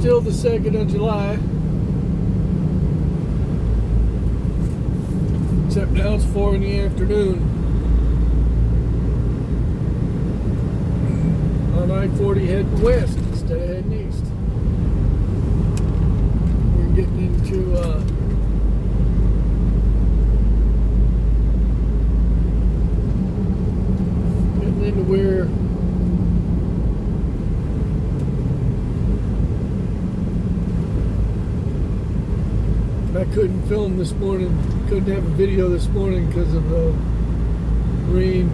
still the 2nd of July. Except now it's 4 in the afternoon. On I-40 heading west instead of heading east. We're getting into where I couldn't film this morning, couldn't have a video this morning because of the rain.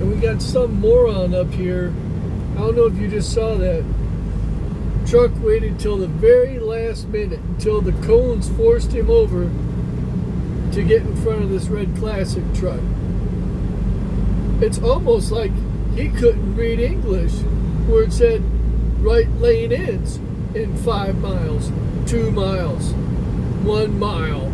And we got some moron up here. I don't know if you just saw that. Truck waited till the very last minute, until the cones forced him over to get in front of this red Classic truck. It's almost like he couldn't read English, where it said right lane ends in 5 miles, 2 miles, 1 mile.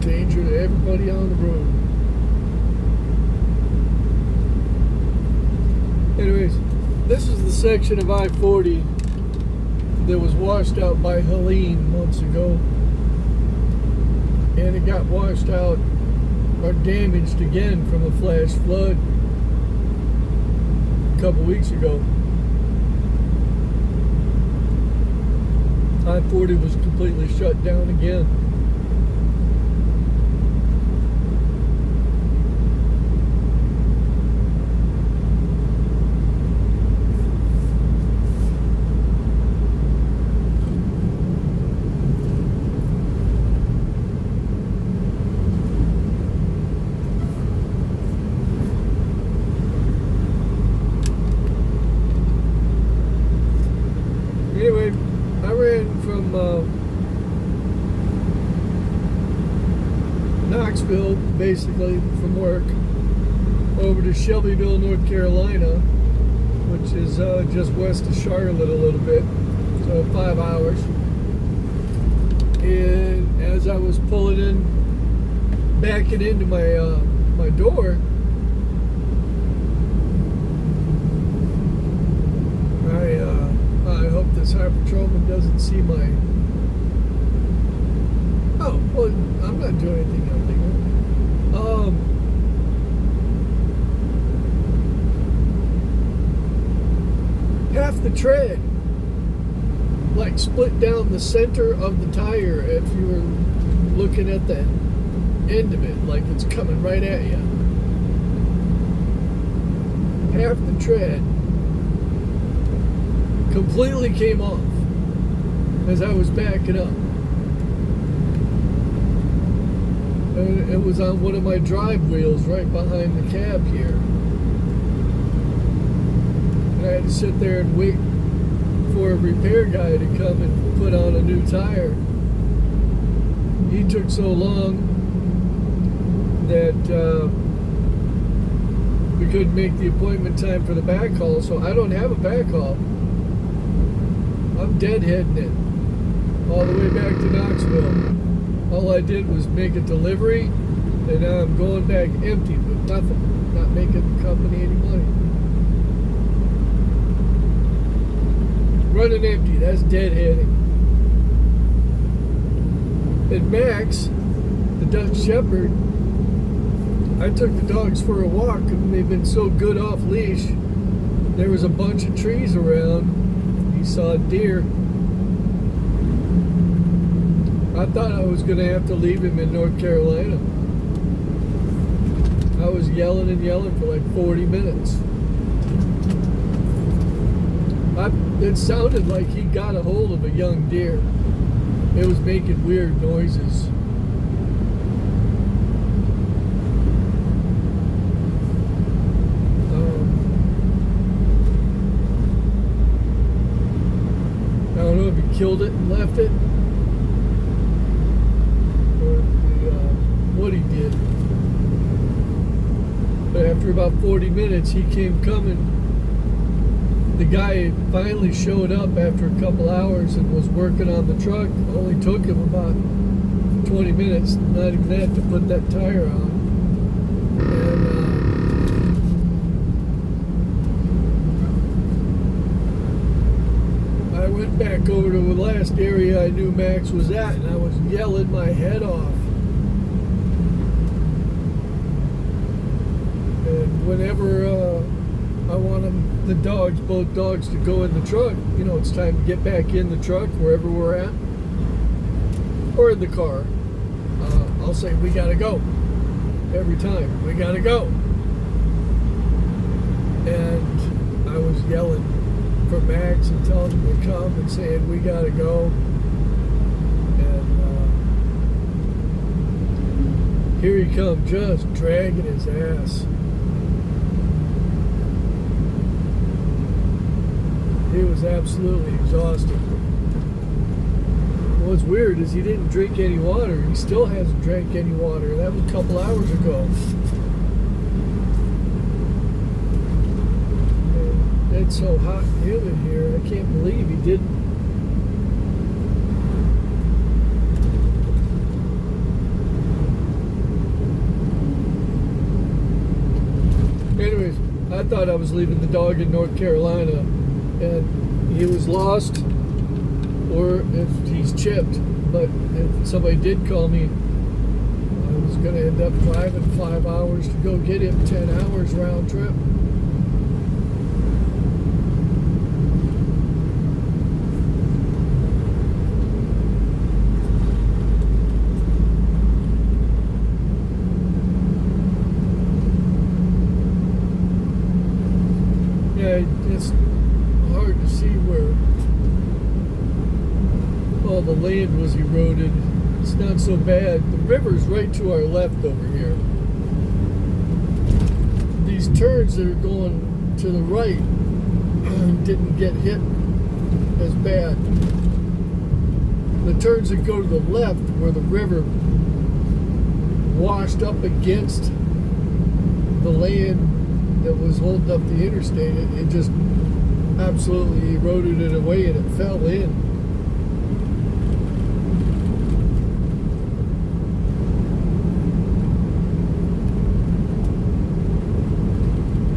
Danger to everybody on the road. Anyways, this is the section of I-40 that was washed out by Helene months ago. And it got washed out or damaged again from a flash flood a couple weeks ago. I-40 was completely shut down again. Anyway, I ran from Knoxville, basically, from work, over to Shelbyville, North Carolina, which is just west of Charlotte a little bit, so 5 hours. And as I was pulling in, backing into my door, I hope this Highway Patrolman doesn't see my... Oh, well, I'm not doing anything illegal. Half the tread, like, split down the center of the tire if you were looking at the end of it, like it's coming right at you. Half the tread completely came off as I was backing up. And it was on one of my drive wheels right behind the cab here. And I had to sit there and wait for a repair guy to come and put on a new tire. He took so long that we couldn't make the appointment time for the backhaul, so I don't have a backhaul. I'm deadheading it all the way back to Knoxville. All I did was make a delivery, and now I'm going back empty with nothing, not making the company any money. Running empty, that's deadheading. And Max, the Dutch Shepherd, I took the dogs for a walk, and they've been so good off leash. There was a bunch of trees around. He saw a deer. I thought I was going to have to leave him in North Carolina. I was yelling and yelling for like 40 minutes. It sounded like he got a hold of a young deer. It was making weird noises. I don't know if he killed it and left it. what he did. But after about 40 minutes, he came coming. The guy finally showed up after a couple hours and was working on the truck. It only took him about 20 minutes, not even that, to put that tire on. And I went back over to the last area I knew Max was at, and I was yelling my head off. And whenever I want both dogs to go in the truck, you know, it's time to get back in the truck wherever we're at, or in the car, I'll say, we gotta go. Every time, we gotta go. And I was yelling for Max and telling him to come and saying, we gotta go. And here he comes, just dragging his ass. He was absolutely exhausted. What's weird is he didn't drink any water. He still hasn't drank any water. That was a couple hours ago. And it's so hot and humid here. I can't believe he didn't. Anyways, I thought I was leaving the dog in North Carolina, and he was lost, or if he's chipped. But if somebody did call me, I was going to end up driving 5 hours to go get him, 10 hours round trip. Yeah, it's hard to see where all the land was eroded. It's not so bad. The river's right to our left over here. These turns that are going to the right didn't get hit as bad. The turns that go to the left, where the river washed up against the land that was holding up the interstate, it just absolutely eroded it away, and it fell in.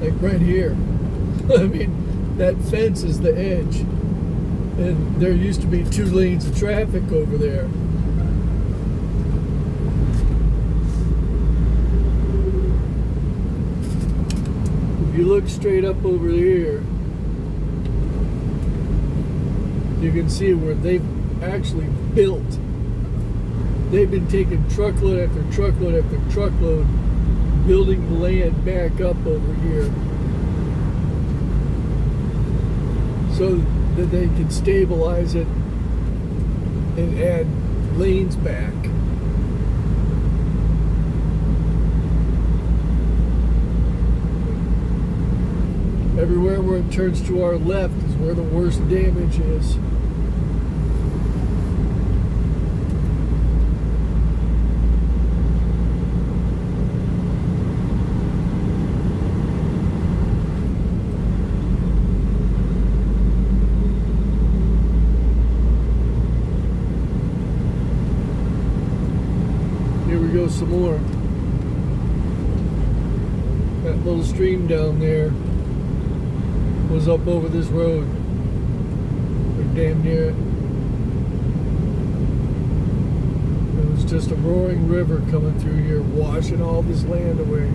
Like right here. I mean, that fence is the edge, and there used to be 2 lanes of traffic over there. If you look straight up over here, you can see where they've actually built. They've been taking truckload after truckload after truckload, building the land back up over here so that they can stabilize it and add lanes back. Everywhere where it turns to our left is where the worst damage is. Here we go some more. That little stream down there was up over this road. We're damn near it. It was just a roaring river coming through here, washing all this land away.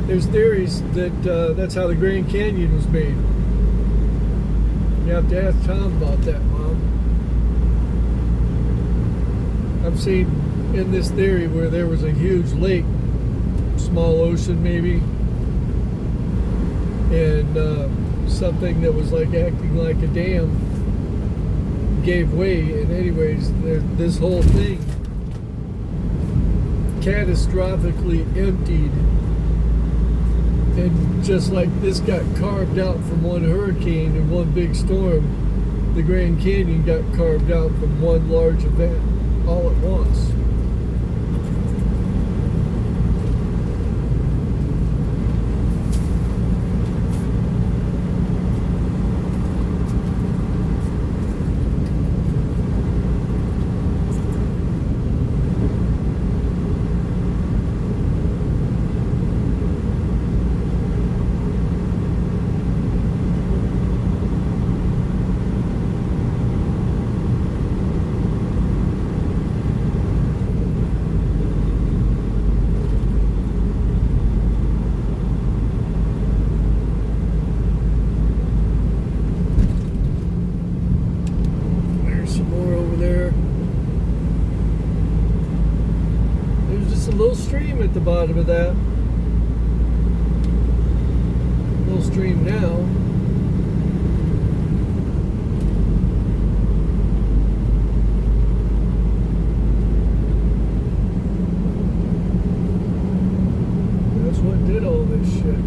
There's theories that that's how the Grand Canyon was made. You have to ask Tom about that, Mom. I've seen in this theory where there was a huge lake, small ocean maybe, and something that was like acting like a dam gave way, and anyways, this whole thing catastrophically emptied, and just like this got carved out from one hurricane and one big storm, the Grand Canyon got carved out from one large event all at once. Little stream at the bottom of that. Little stream now. That's what did all this shit.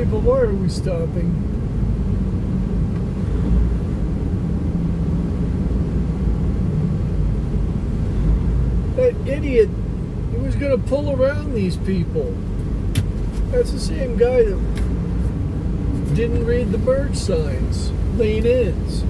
But why are we stopping? That idiot, he was going to pull around these people. That's the same guy that didn't read the merge signs, lane ins.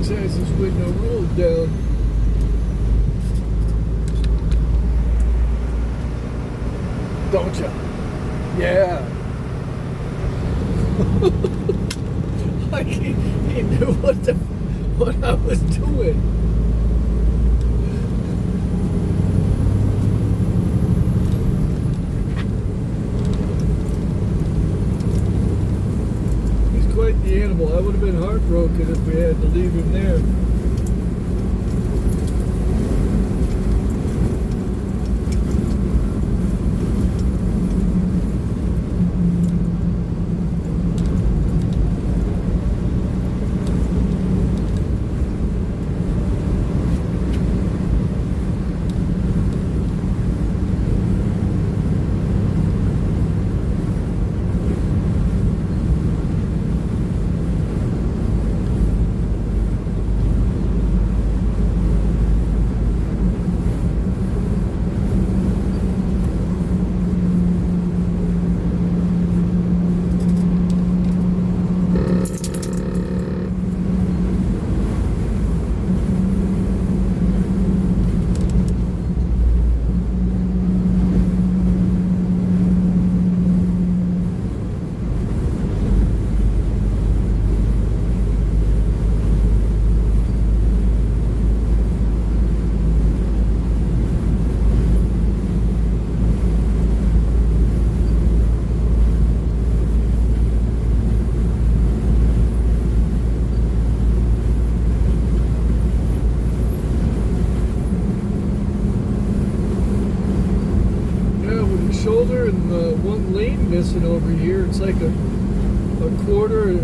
Alex has his window rolled down. Don't ya? Yeah. Like he knew what I was doing. He's quite the animal. I would have been heartbroken if we had to leave him there. Shoulder and one lane missing over here. It's like a quarter,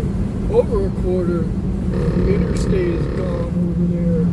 over a quarter. The interstate is gone over there.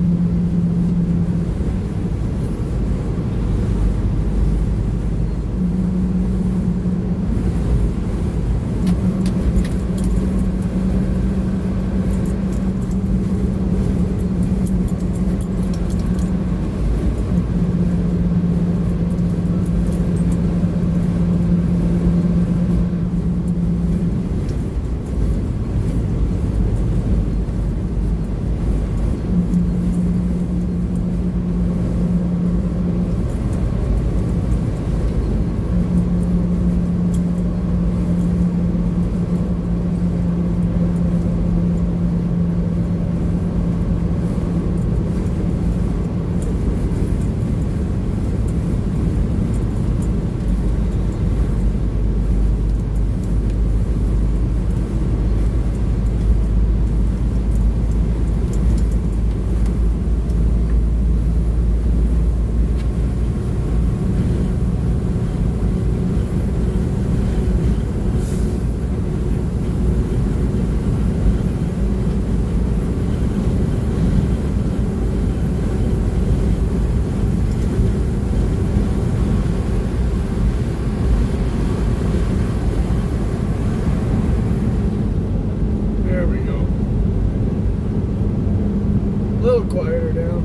A little quieter now.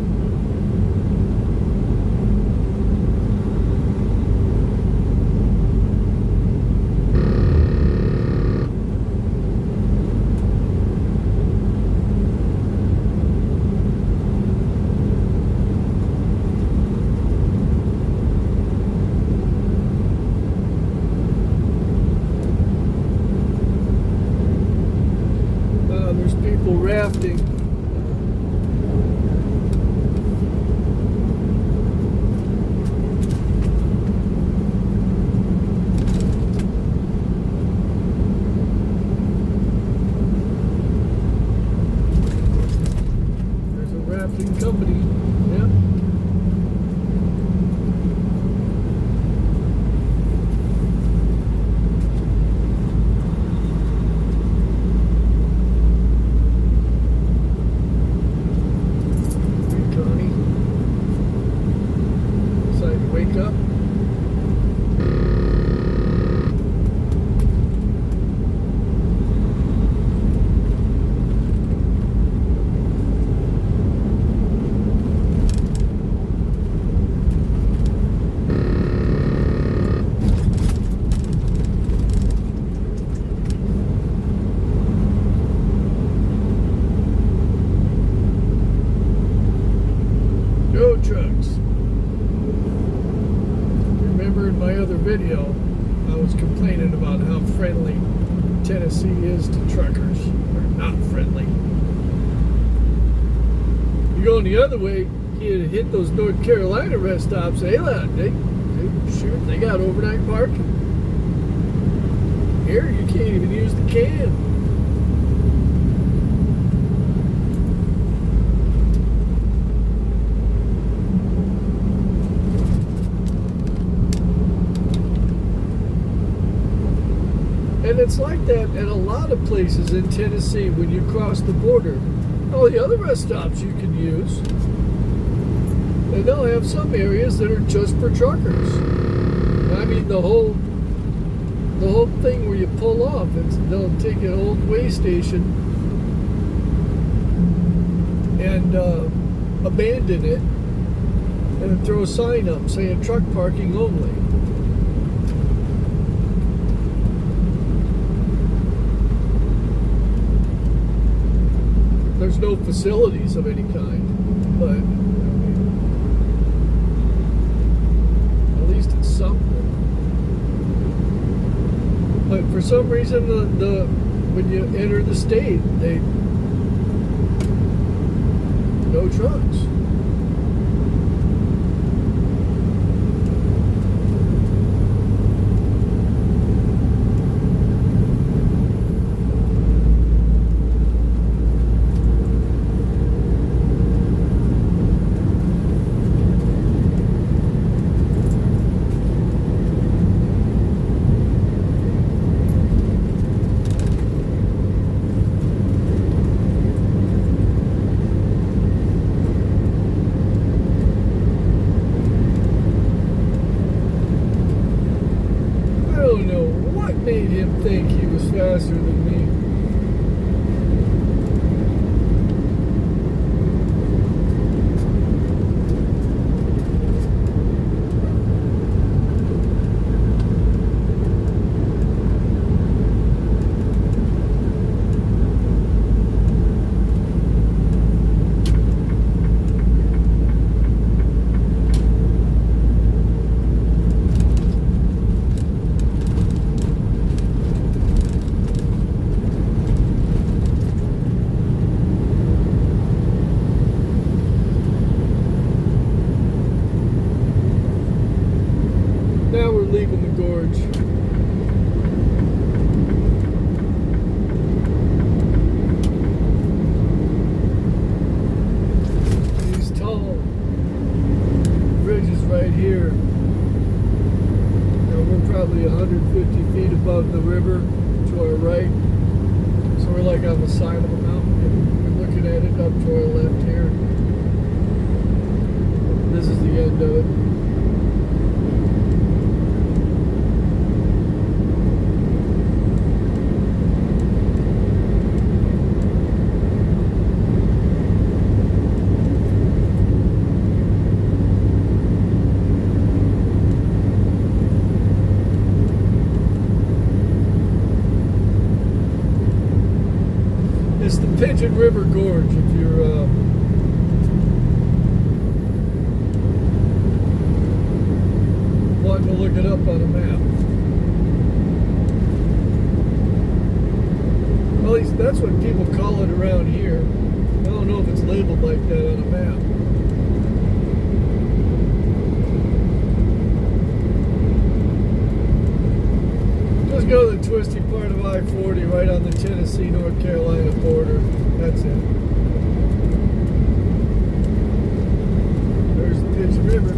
There's people rafting. Company, yeah. Hey, Connie. Decided to wake up. You going the other way, you hit those North Carolina rest stops. They got overnight parking. Here, you can't even use the can. And it's like that at a lot of places in Tennessee when you cross the border. All the other rest stops you can use. And they'll have some areas that are just for truckers. I mean, the whole thing where you pull off, they'll take an old way station and abandon it and throw a sign up saying truck parking only. There's no facilities of any kind, but at least it's something. But for some reason, when you enter the state, no trucks. Made him think he was faster than me. Now we're leaving the gorge. These tall bridges right here. We're probably 150 feet above the river to our right. So we're like on the side of a mountain. We're looking at it up to our left here. This is the end of it. It's the Pigeon River Gorge if you're wanting to look it up on a map. Well, at least that's what people call it around here. I don't know if it's labeled like that on a map. Just go to the twisty part of I-40 right on the Tennessee-North Carolina border. That's it. There's the Pigeon River.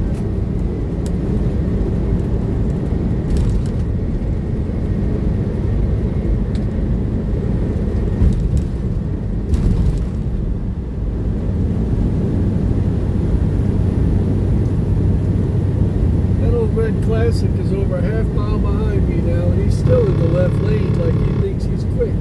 That old red Classic is over a half mile behind me now, and he's still in the left lane like he thinks he's quick.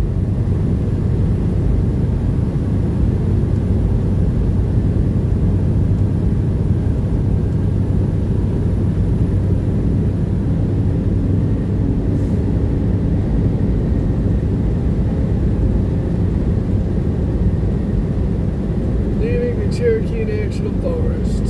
Leaving the Cherokee National Forest.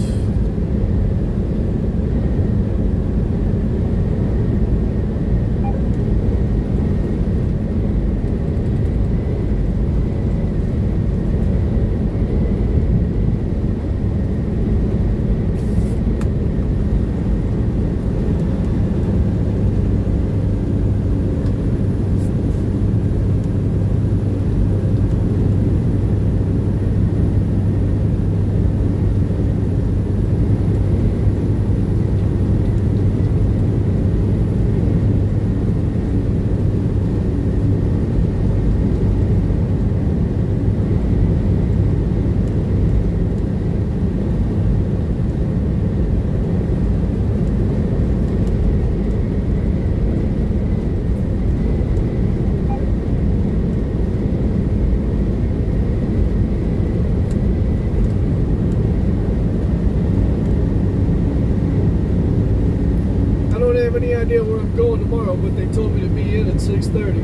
idea where I'm going tomorrow, but they told me to be in at 6:30.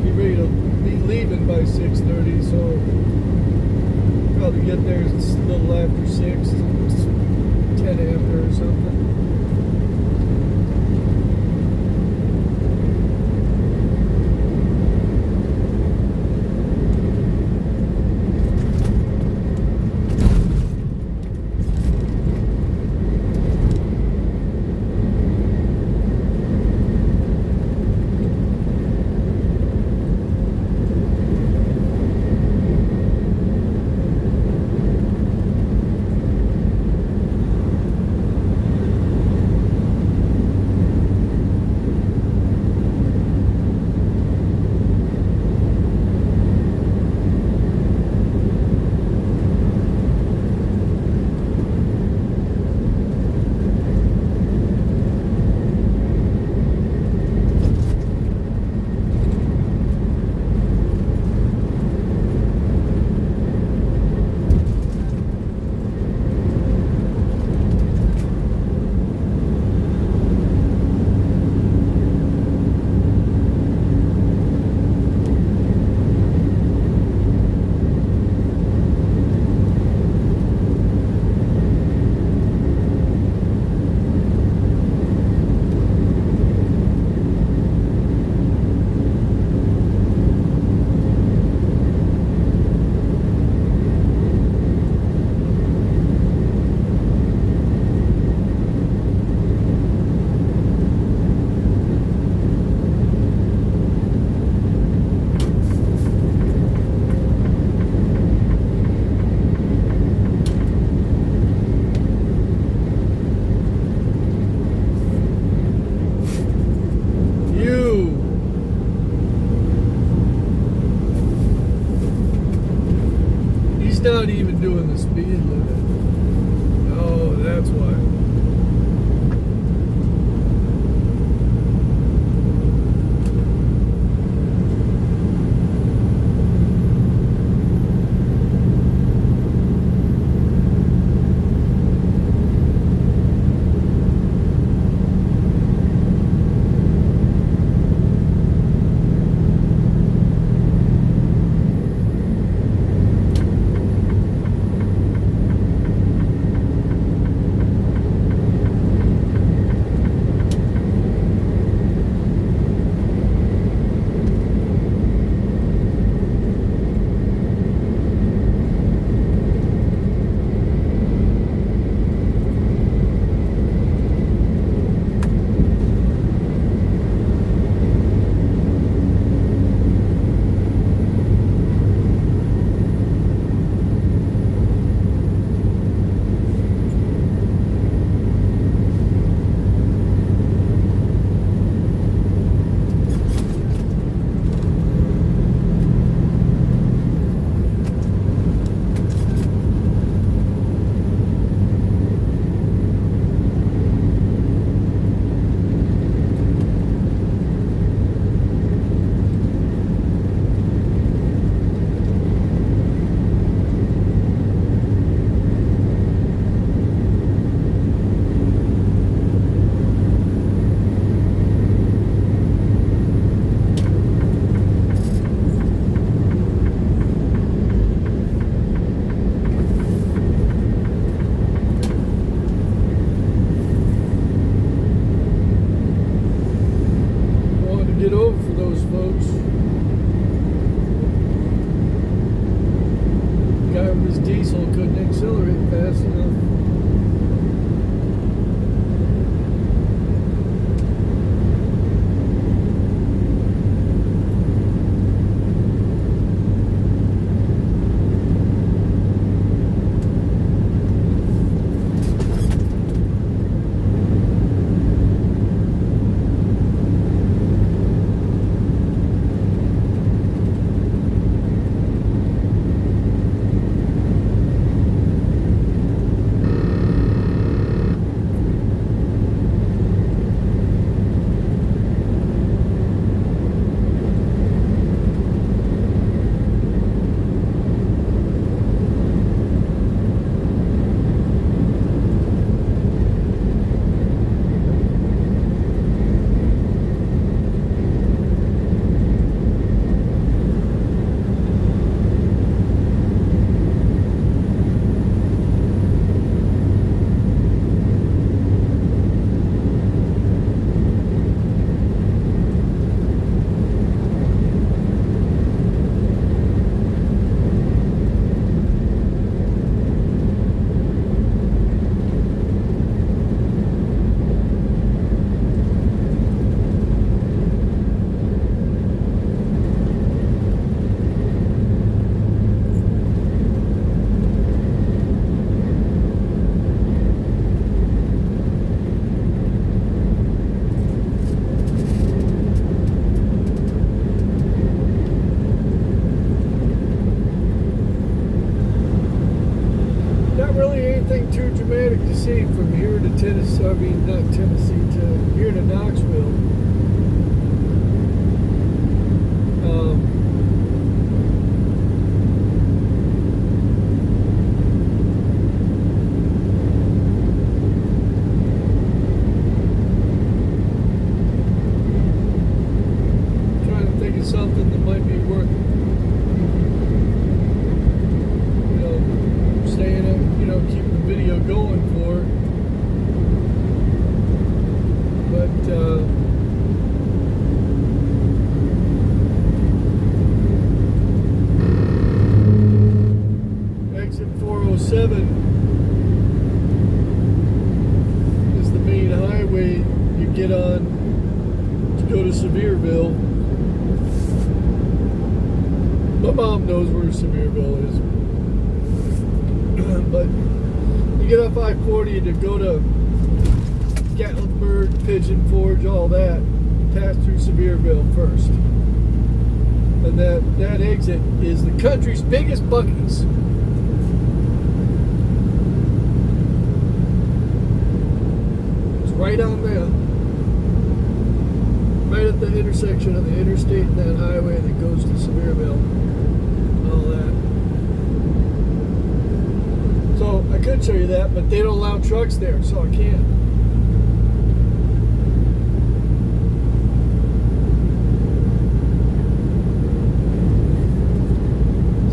Be ready to be leaving by 6:30, so probably get there a little after 6, 10 after or something. Not even doing the speed limit. Oh, that's why. Get over for those folks. The guy with his diesel couldn't accelerate fast enough. 57 is the main highway you get on to go to Sevierville. My mom knows where Sevierville is. But you get off I-40 to go to Gatlinburg, Pigeon Forge, all that, pass through Sevierville first. And that exit is the country's biggest Buc-ee's. It's right on there. Right at the intersection of the interstate and that highway that goes to Sevierville. All that. So I could show you that, but they don't allow trucks there, so I can't.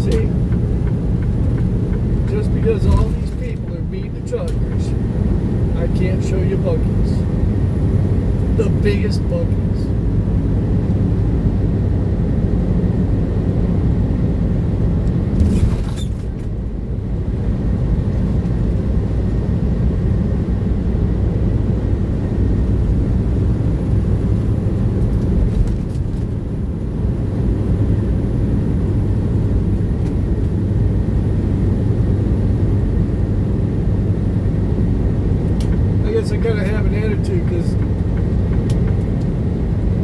See? Just because all these people are beating the truckers, I can't show you Buc-ee's. The biggest Buc-ee's. I kind of have an attitude because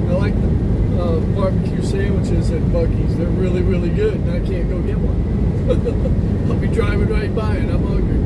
I like the barbecue sandwiches at Buc-ee's. They're really, really good, and I can't go get one. I'll be driving right by and I'm hungry.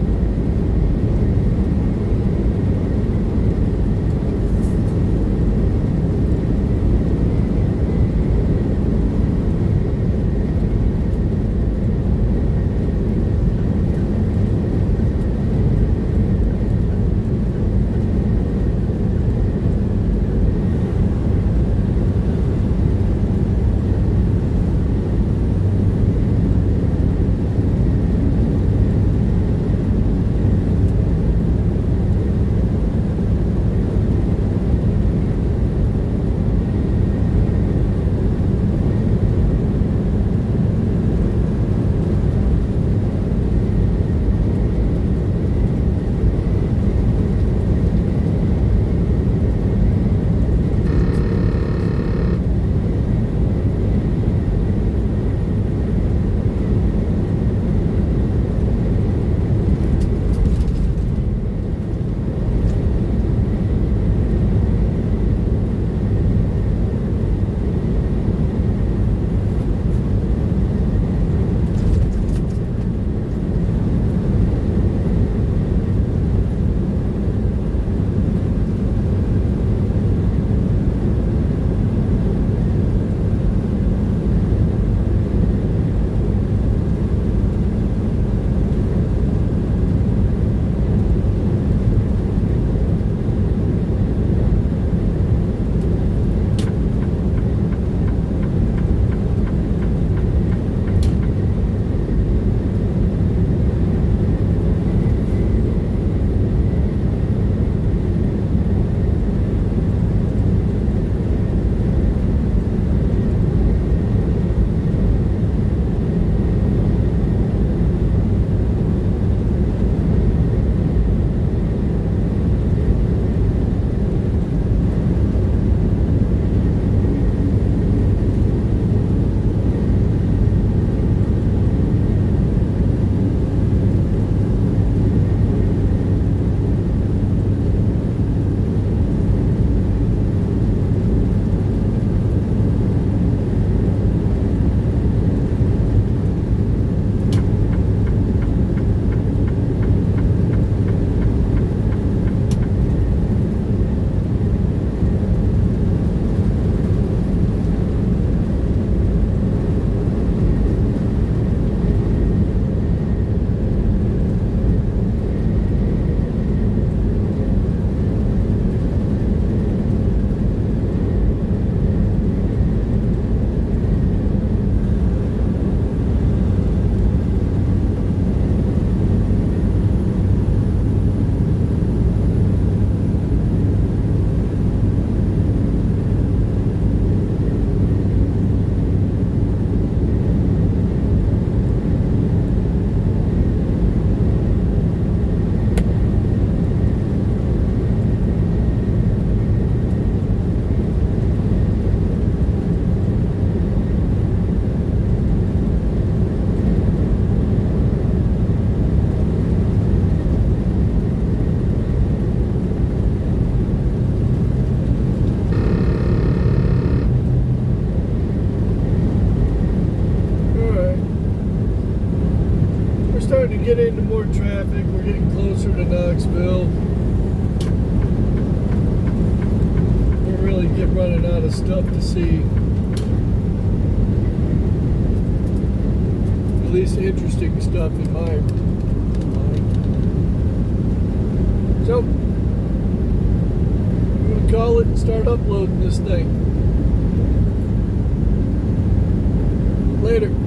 starting to get into more traffic. We're getting closer to Knoxville. We're really running out of stuff to see. At least interesting stuff in mind. So, I'm going to call it and start uploading this thing. Later.